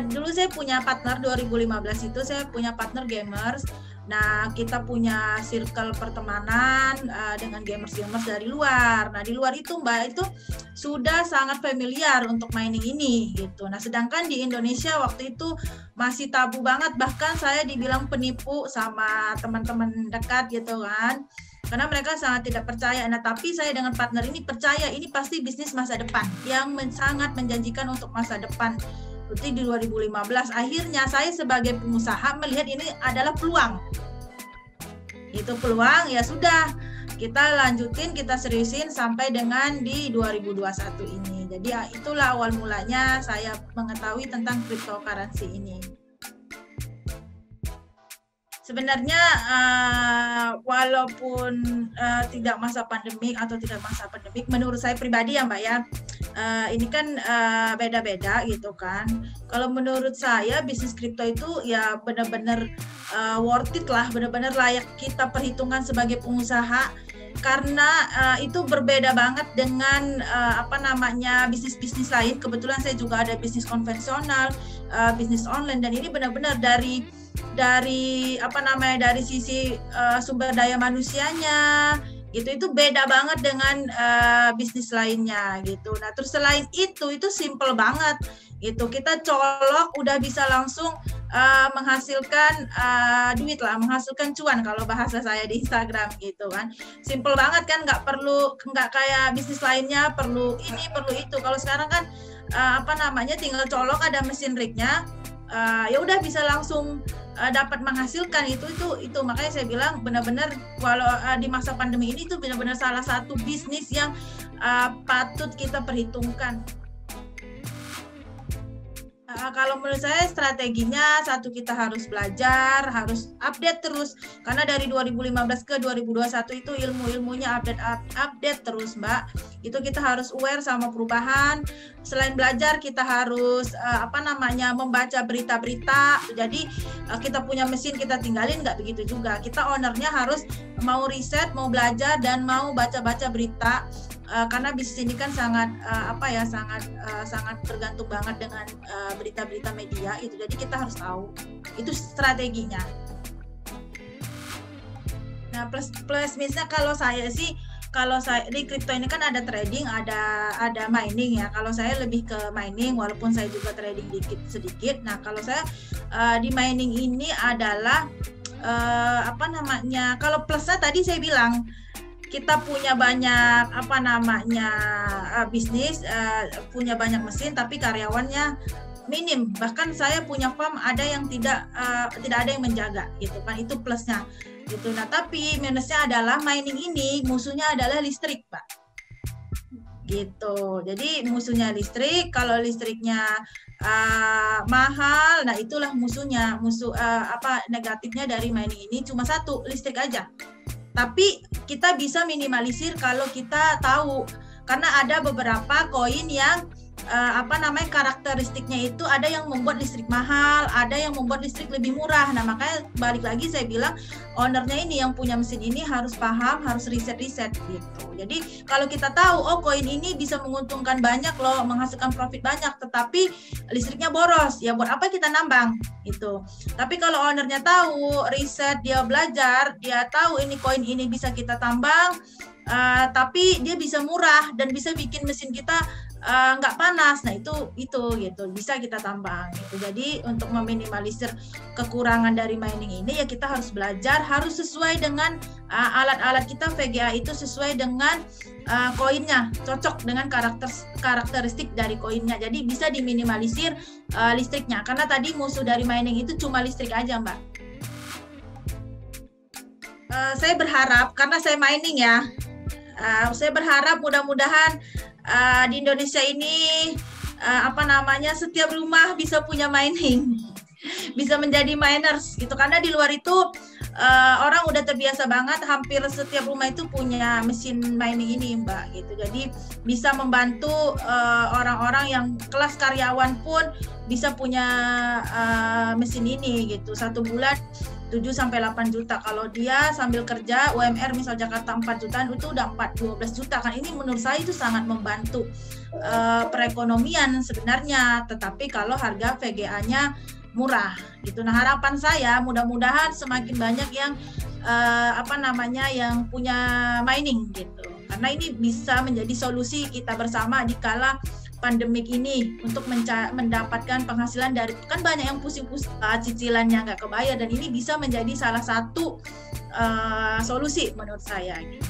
dulu saya punya partner 2015 itu saya punya partner gamers. Nah, kita punya circle pertemanan dengan gamers-gamers dari luar. Nah, di luar itu Mbak itu sudah sangat familiar untuk mining ini gitu. Nah, sedangkan di Indonesia waktu itu masih tabu banget, bahkan saya dibilang penipu sama teman-teman dekat gitu kan. Karena mereka sangat tidak percaya. Nah, tapi saya dengan partner ini percaya ini pasti bisnis masa depan yang sangat menjanjikan untuk masa depan. Seperti di 2015, akhirnya saya sebagai pengusaha melihat ini adalah peluang. Itu peluang, ya sudah. Kita lanjutin, kita seriusin sampai dengan di 2021 ini. Jadi itulah awal mulanya saya mengetahui tentang cryptocurrency ini. Sebenarnya walaupun tidak masa pandemik atau tidak masa pandemik, menurut saya pribadi ya Mbak ya, ini kan beda-beda gitu kan. Kalau menurut saya bisnis kripto itu ya benar-benar worth it lah, benar-benar layak kita perhitungkan sebagai pengusaha, karena itu berbeda banget dengan bisnis-bisnis lain. Kebetulan saya juga ada bisnis konvensional, bisnis online, dan ini benar-benar dari sisi sumber daya manusianya itu beda banget dengan bisnis lainnya gitu. Nah, terus selain itu simple banget gitu, kita colok udah bisa langsung menghasilkan duit lah, menghasilkan cuan kalau bahasa saya di Instagram gitu kan. Simple banget kan, nggak kayak bisnis lainnya perlu ini perlu itu. Kalau sekarang kan tinggal colok, ada mesin rignya, ya udah bisa langsung dapat menghasilkan itu. Makanya saya bilang benar-benar walau di masa pandemi ini itu benar-benar salah satu bisnis yang patut kita perhitungkan. Kalau menurut saya strateginya, satu, kita harus belajar, harus update terus, karena dari 2015 ke 2021 itu ilmunya update terus Mbak. Itu kita harus aware sama perubahan. Selain belajar, kita harus membaca berita-berita. Jadi kita punya mesin kita tinggalin, nggak begitu juga. Kita ownernya harus mau riset, mau belajar, dan mau baca-baca berita. Karena bisnis ini kan sangat tergantung banget dengan berita-berita media itu. Jadi kita harus tahu itu strateginya. Nah, plus minusnya kalau saya di kripto ini kan ada trading, ada mining ya. Kalau saya lebih ke mining, walaupun saya juga trading sedikit. Nah, kalau saya di mining ini adalah kalau plusnya tadi saya bilang, kita punya banyak bisnis, punya banyak mesin, tapi karyawannya minim. Bahkan saya punya farm ada yang tidak ada yang menjaga gitu kan. Itu plusnya gitu. Nah, tapi minusnya adalah mining ini musuhnya adalah listrik Pak gitu. Jadi musuhnya listrik. Kalau listriknya mahal, nah itulah musuhnya. Negatifnya dari mining ini cuma satu, listrik aja. Tapi kita bisa minimalisir kalau kita tahu, karena ada beberapa koin yang karakteristiknya itu ada yang membuat listrik mahal, ada yang membuat listrik lebih murah. Nah, makanya balik lagi saya bilang ownernya ini yang punya mesin ini harus paham, harus riset gitu. Jadi kalau kita tahu, oh koin ini bisa menguntungkan banyak loh, menghasilkan profit banyak, tetapi listriknya boros, ya buat apa kita nambang itu. Tapi kalau ownernya tahu, riset, dia belajar, dia tahu ini koin ini bisa kita tambang, tapi dia bisa murah dan bisa bikin mesin kita nggak panas. Nah itu gitu bisa kita tambang gitu. Jadi untuk meminimalisir kekurangan dari mining ini, ya kita harus belajar, harus sesuai dengan alat-alat kita. VGA itu sesuai dengan koinnya, cocok dengan karakteristik dari koinnya. Jadi bisa diminimalisir listriknya, karena tadi musuh dari mining itu cuma listrik aja Mbak. Saya berharap, karena saya mining ya, saya berharap mudah-mudahan di Indonesia ini setiap rumah bisa punya mining, bisa menjadi miners gitu. Karena di luar itu orang udah terbiasa banget, hampir setiap rumah itu punya mesin mining ini Mbak gitu. Jadi bisa membantu orang-orang yang kelas karyawan pun bisa punya mesin ini gitu. 1 bulan 7 sampai 8 juta. Kalau dia sambil kerja UMR misal Jakarta 4 jutaan, itu udah 12 juta kan. Ini menurut saya itu sangat membantu perekonomian sebenarnya, tetapi kalau harga VGA-nya murah gitu. Nah, harapan saya mudah-mudahan semakin banyak yang yang punya mining gitu. Karena ini bisa menjadi solusi kita bersama di kala pandemik ini untuk mendapatkan penghasilan dari, kan banyak yang pusing-pusing cicilannya nggak kebayar, dan ini bisa menjadi salah satu solusi menurut saya gitu.